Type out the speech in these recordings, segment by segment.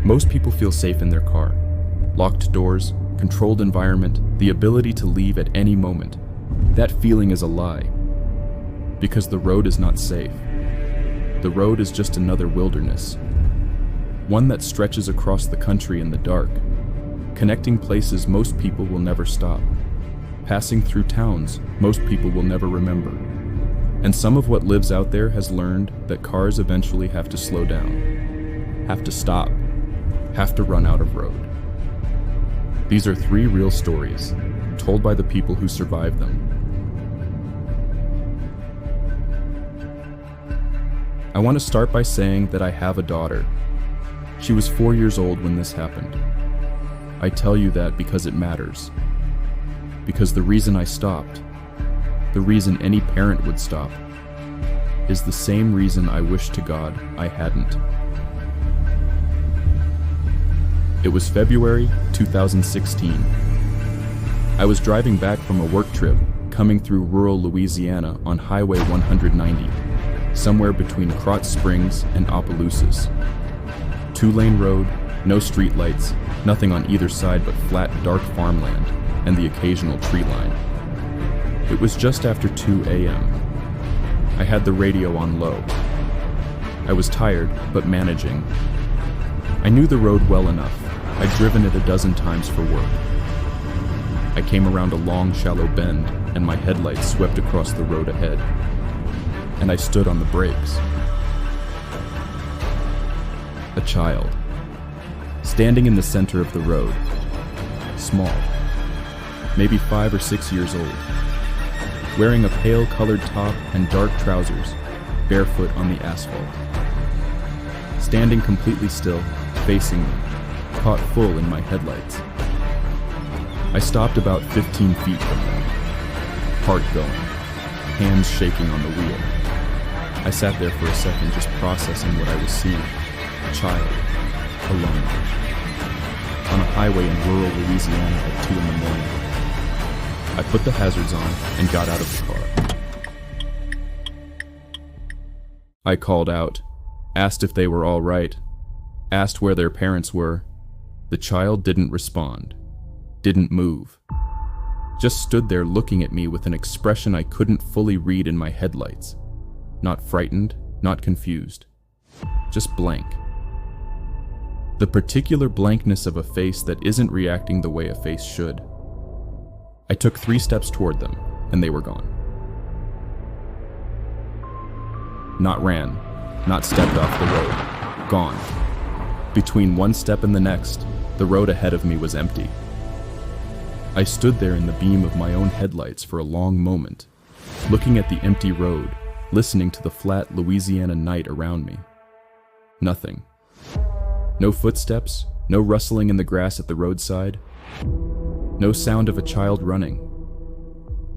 Most people feel safe in their car. Locked doors, controlled environment, the ability to leave at any moment. That feeling is a lie. Because the road is not safe. The road is just another wilderness. One that stretches across the country in the dark, connecting places most people will never stop, passing through towns most people will never remember. And some of what lives out there has learned that cars eventually have to slow down, have to stop, have to run out of road. These are 3 real stories, told by the people who survived them. I want to start by saying that I have a daughter. She was 4 years old when this happened. I tell you that because it matters. Because the reason I stopped, the reason any parent would stop, is the same reason I wish to God I hadn't. It was February 2016. I was driving back from a work trip, coming through rural Louisiana on Highway 190, somewhere between Krotz Springs and Opelousas. 2-lane road, no streetlights, nothing on either side but flat, dark farmland and the occasional tree line. It was just after 2 a.m. I had the radio on low. I was tired, but managing. I knew the road well enough. I'd driven it a dozen times for work. I came around a long, shallow bend, and my headlights swept across the road ahead. And I stood on the brakes. A child, standing in the center of the road, small, maybe 5 or 6 years old, wearing a pale colored top and dark trousers, barefoot on the asphalt. Standing completely still, facing me, caught full in my headlights. I stopped about 15 feet from them, heart going, hands shaking on the wheel. I sat there for a second just processing what I was seeing. A child, alone, on a highway in rural Louisiana at 2 in the morning. I put the hazards on and got out of the car. I called out, asked if they were all right, asked where their parents were. The child didn't respond, didn't move, just stood there looking at me with an expression I couldn't fully read in my headlights. Not frightened, not confused, just blank. The particular blankness of a face that isn't reacting the way a face should. I took 3 steps toward them, and they were gone. Not ran, not stepped off the road, gone. Between one step and the next, the road ahead of me was empty. I stood there in the beam of my own headlights for a long moment, looking at the empty road, listening to the flat Louisiana night around me. Nothing. No footsteps, no rustling in the grass at the roadside, no sound of a child running.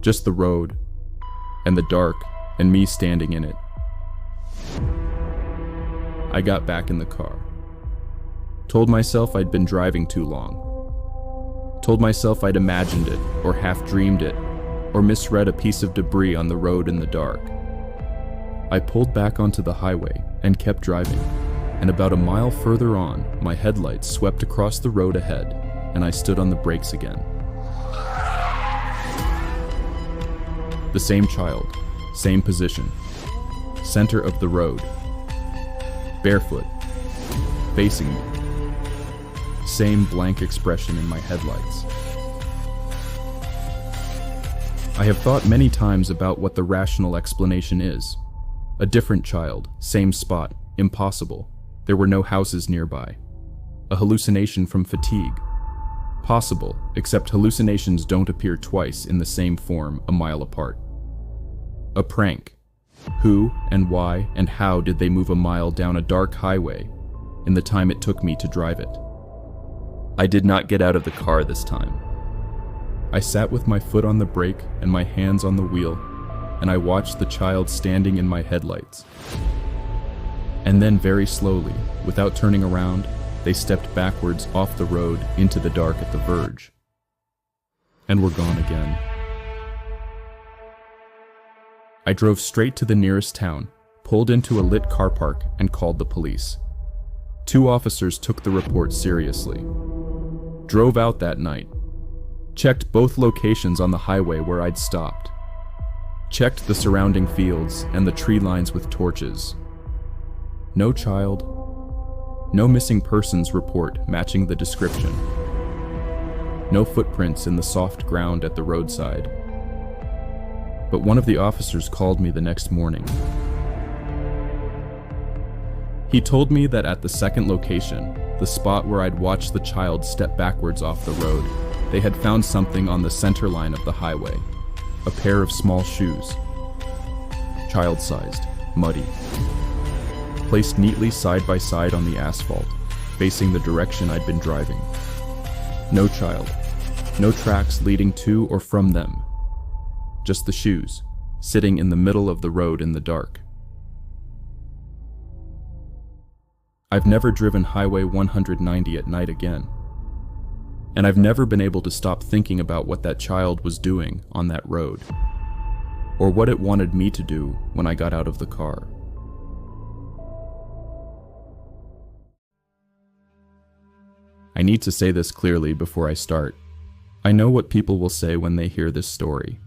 Just the road, and the dark, and me standing in it. I got back in the car. Told myself I'd been driving too long. Told myself I'd imagined it, or half dreamed it, or misread a piece of debris on the road in the dark. I pulled back onto the highway and kept driving, and about a mile further on, my headlights swept across the road ahead, and I stood on the brakes again. The same child, same position, center of the road, barefoot, facing me. Same blank expression in my headlights. I have thought many times about what the rational explanation is. A different child, same spot, impossible. There were no houses nearby. A hallucination from fatigue. Possible, except hallucinations don't appear twice in the same form a mile apart. A prank. Who and why and how did they move a mile down a dark highway in the time it took me to drive it? I did not get out of the car this time. I sat with my foot on the brake and my hands on the wheel, and I watched the child standing in my headlights. And then very slowly, without turning around, they stepped backwards off the road into the dark at the verge, and were gone again. I drove straight to the nearest town, pulled into a lit car park, and called the police. 2 officers took the report seriously, drove out that night, checked both locations on the highway where I'd stopped, checked the surrounding fields and the tree lines with torches. No child, no missing persons report matching the description. No footprints in the soft ground at the roadside. But one of the officers called me the next morning. He told me that at the second location, the spot where I'd watched the child step backwards off the road, they had found something on the centerline of the highway, a pair of small shoes. Child-sized, muddy. Placed neatly side by side on the asphalt, facing the direction I'd been driving. No child, no tracks leading to or from them. Just the shoes, sitting in the middle of the road in the dark. I've never driven Highway 190 at night again. And I've never been able to stop thinking about what that child was doing on that road, or what it wanted me to do when I got out of the car. I need to say this clearly before I start. I know what people will say when they hear this story.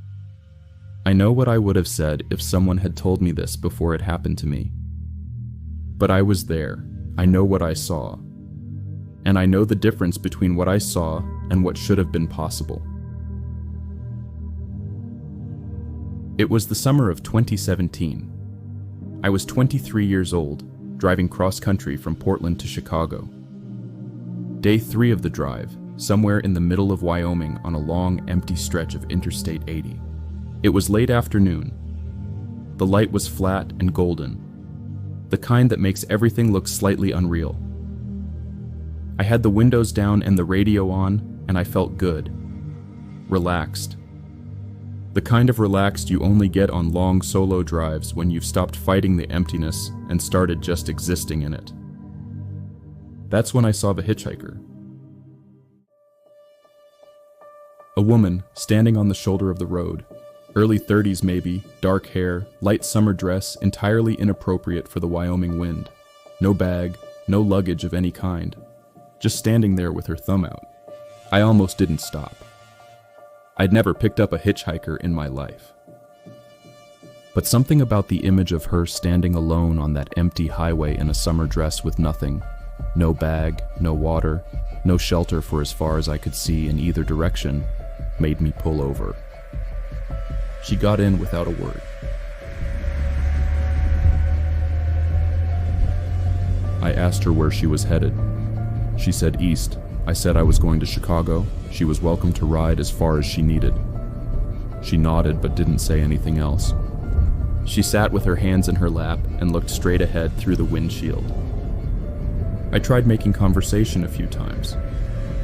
I know what I would have said if someone had told me this before it happened to me. But I was there. I know what I saw. And I know the difference between what I saw and what should have been possible. It was the summer of 2017. I was 23 years old, driving cross-country from Portland to Chicago. Day 3 of the drive, somewhere in the middle of Wyoming on a long, empty stretch of Interstate 80. It was late afternoon. The light was flat and golden, the kind that makes everything look slightly unreal. I had the windows down and the radio on, and I felt good. Relaxed. The kind of relaxed you only get on long solo drives when you've stopped fighting the emptiness and started just existing in it. That's when I saw the hitchhiker. A woman standing on the shoulder of the road, early 30s maybe, dark hair, light summer dress entirely inappropriate for the Wyoming wind. No bag, no luggage of any kind. Just standing there with her thumb out. I almost didn't stop. I'd never picked up a hitchhiker in my life. But something about the image of her standing alone on that empty highway in a summer dress with nothing, no bag, no water, no shelter for as far as I could see in either direction, made me pull over. She got in without a word. I asked her where she was headed. She said east. I said I was going to Chicago. She was welcome to ride as far as she needed. She nodded but didn't say anything else. She sat with her hands in her lap and looked straight ahead through the windshield. I tried making conversation a few times.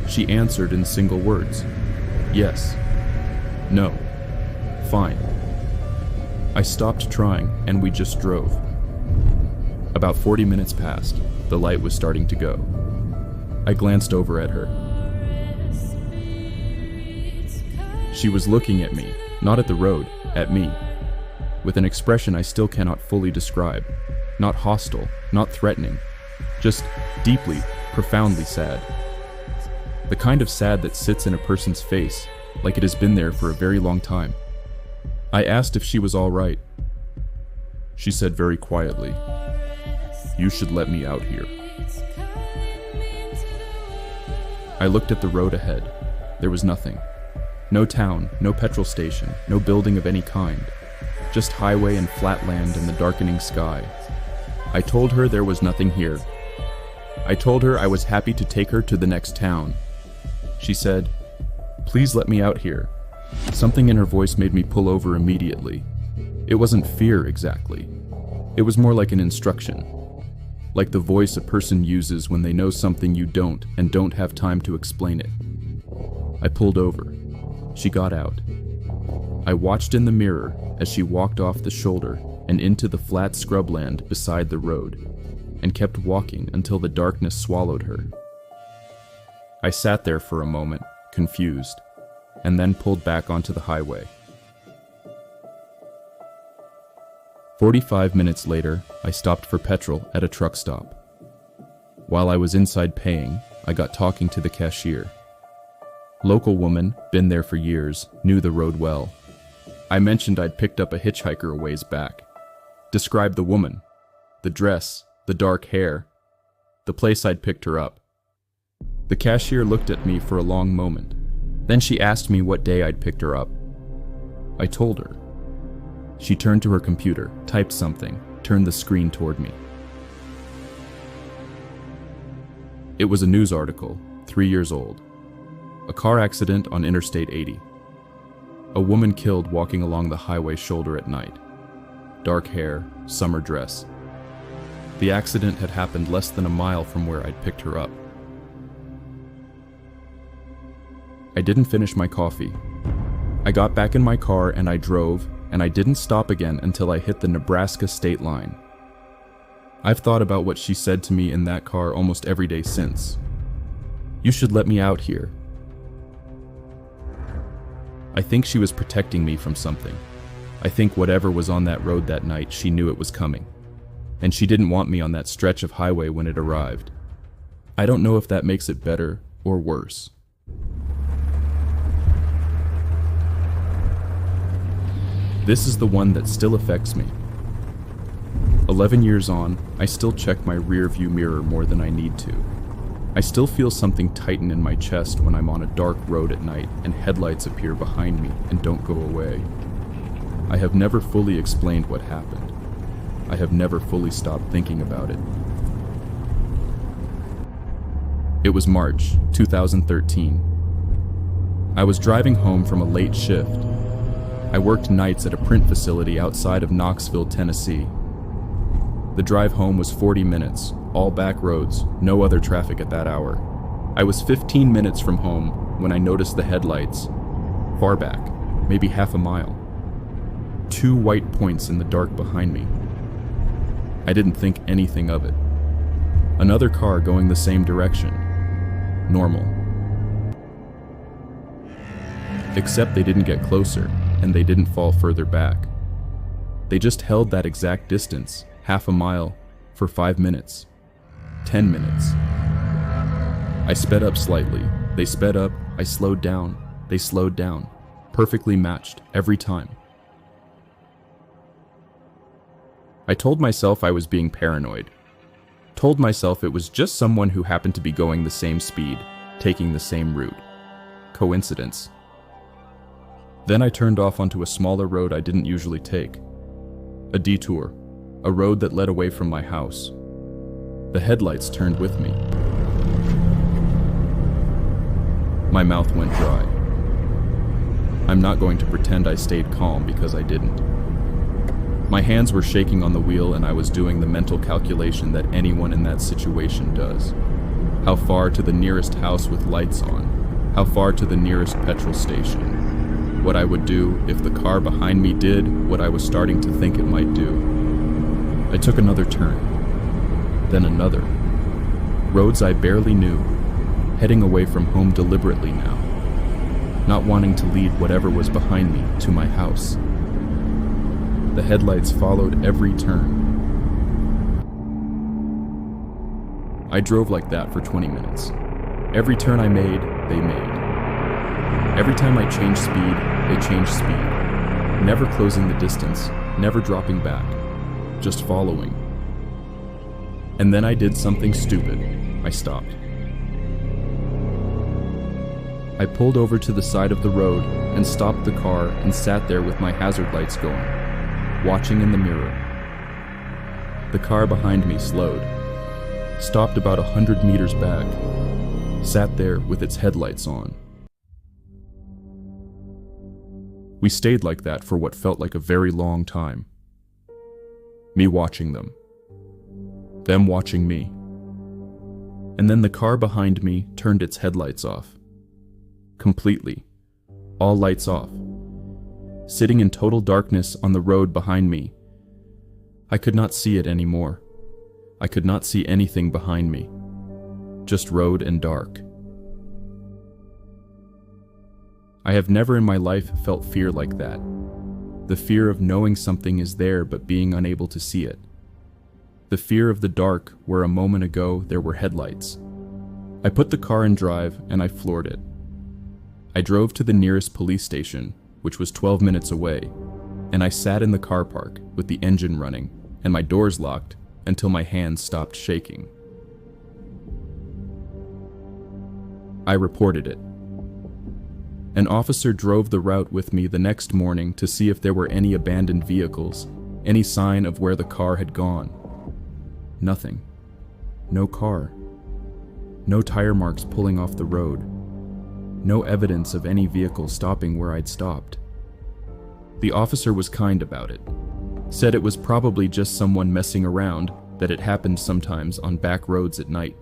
She answered in single words. Yes. No. Fine. I stopped trying and we just drove. About 40 minutes passed. The light was starting to go. I glanced over at her. She was looking at me, not at the road, at me, with an expression I still cannot fully describe. Not hostile, not threatening, just deeply, profoundly sad. The kind of sad that sits in a person's face, like it has been there for a very long time. I asked if she was all right. She said very quietly, "You should let me out here." I looked at the road ahead. There was nothing. No town, no petrol station, no building of any kind. Just highway and flat land and the darkening sky. I told her there was nothing here. I told her I was happy to take her to the next town. She said, "Please let me out here." Something in her voice made me pull over immediately. It wasn't fear exactly. It was more like an instruction. Like the voice a person uses when they know something you don't and don't have time to explain it. I pulled over. She got out. I watched in the mirror as she walked off the shoulder and into the flat scrubland beside the road, and kept walking until the darkness swallowed her. I sat there for a moment, confused, and then pulled back onto the highway. 45 minutes later, I stopped for petrol at a truck stop. While I was inside paying, I got talking to the cashier. Local woman, been there for years, knew the road well. I mentioned I'd picked up a hitchhiker a ways back. Described the woman, the dress, the dark hair, the place I'd picked her up. The cashier looked at me for a long moment. Then she asked me what day I'd picked her up. I told her. She turned to her computer, typed something, turned the screen toward me. It was a news article, 3 years old. A car accident on Interstate 80. A woman killed walking along the highway shoulder at night. Dark hair, summer dress. The accident had happened less than a mile from where I'd picked her up. I didn't finish my coffee. I got back in my car and I drove, and I didn't stop again until I hit the Nebraska state line. I've thought about what she said to me in that car almost every day since. You should let me out here. I think she was protecting me from something. I think whatever was on that road that night, she knew it was coming. And she didn't want me on that stretch of highway when it arrived. I don't know if that makes it better or worse. This is the one that still affects me. 11 years on, I still check my rear view mirror more than I need to. I still feel something tighten in my chest when I'm on a dark road at night and headlights appear behind me and don't go away. I have never fully explained what happened. I have never fully stopped thinking about it. It was March 2013. I was driving home from a late shift. I worked nights at a print facility outside of Knoxville, Tennessee. The drive home was 40 minutes, all back roads, no other traffic at that hour. I was 15 minutes from home when I noticed the headlights, far back, maybe half a mile. 2 white points in the dark behind me. I didn't think anything of it. Another car going the same direction. Normal. Except they didn't get closer, and they didn't fall further back. They just held that exact distance, half a mile, for 5 minutes. 10 minutes. I sped up slightly. They sped up. I slowed down. They slowed down. Perfectly matched, every time. I told myself I was being paranoid. Told myself it was just someone who happened to be going the same speed, taking the same route. Coincidence. Then I turned off onto a smaller road I didn't usually take. A detour. A road that led away from my house. The headlights turned with me. My mouth went dry. I'm not going to pretend I stayed calm because I didn't. My hands were shaking on the wheel and I was doing the mental calculation that anyone in that situation does. How far to the nearest house with lights on? How far to the nearest petrol station? What I would do if the car behind me did what I was starting to think it might do. I took another turn. Then another. Roads I barely knew, heading away from home deliberately now, not wanting to lead whatever was behind me to my house. The headlights followed every turn. I drove like that for 20 minutes. Every turn I made, they made. Every time I changed speed, they changed speed. Never closing the distance, never dropping back, just following. And then I did something stupid. I stopped. I pulled over to the side of the road and stopped the car and sat there with my hazard lights going, watching in the mirror. The car behind me slowed, stopped about 100 meters back, sat there with its headlights on. We stayed like that for what felt like a very long time. Me watching them watching me. And then the car behind me turned its headlights off. Completely. All lights off. Sitting in total darkness on the road behind me. I could not see it anymore. I could not see anything behind me. Just road and dark. I have never in my life felt fear like that. The fear of knowing something is there but being unable to see it. The fear of the dark where a moment ago there were headlights. I put the car in drive and I floored it. I drove to the nearest police station, which was 12 minutes away, and I sat in the car park with the engine running and my doors locked until my hands stopped shaking. I reported it. An officer drove the route with me the next morning to see if there were any abandoned vehicles, any sign of where the car had gone. Nothing. No car. No tire marks pulling off the road. No evidence of any vehicle stopping where I'd stopped. The officer was kind about it. Said it was probably just someone messing around, that it happened sometimes on back roads at night.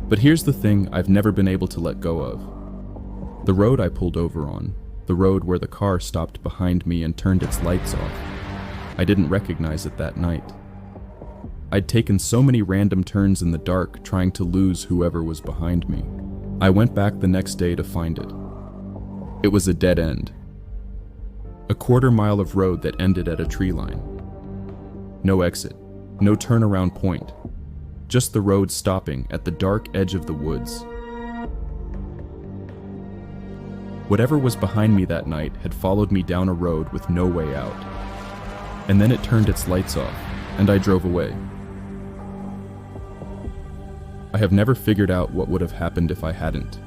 But here's the thing I've never been able to let go of. The road I pulled over on, the road where the car stopped behind me and turned its lights off, I didn't recognize it that night. I'd taken so many random turns in the dark trying to lose whoever was behind me. I went back the next day to find it. It was a dead end. A quarter-mile of road that ended at a tree line. No exit, no turnaround point. Just the road stopping at the dark edge of the woods. Whatever was behind me that night had followed me down a road with no way out. And then it turned its lights off, and I drove away. I have never figured out what would have happened if I hadn't.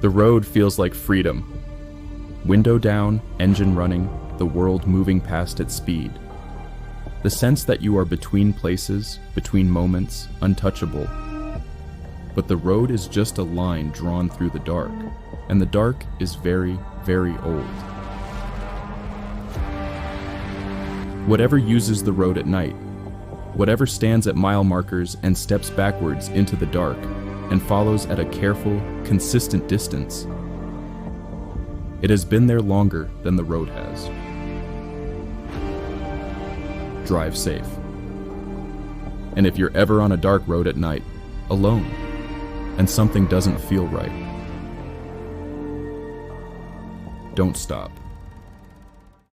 The road feels like freedom. Window down, engine running, the world moving past its speed. The sense that you are between places, between moments, untouchable. But the road is just a line drawn through the dark, and the dark is very, very old. Whatever uses the road at night, whatever stands at mile markers and steps backwards into the dark and follows at a careful, consistent distance, it has been there longer than the road has. Drive safe. And if you're ever on a dark road at night, alone, and something doesn't feel right, don't stop.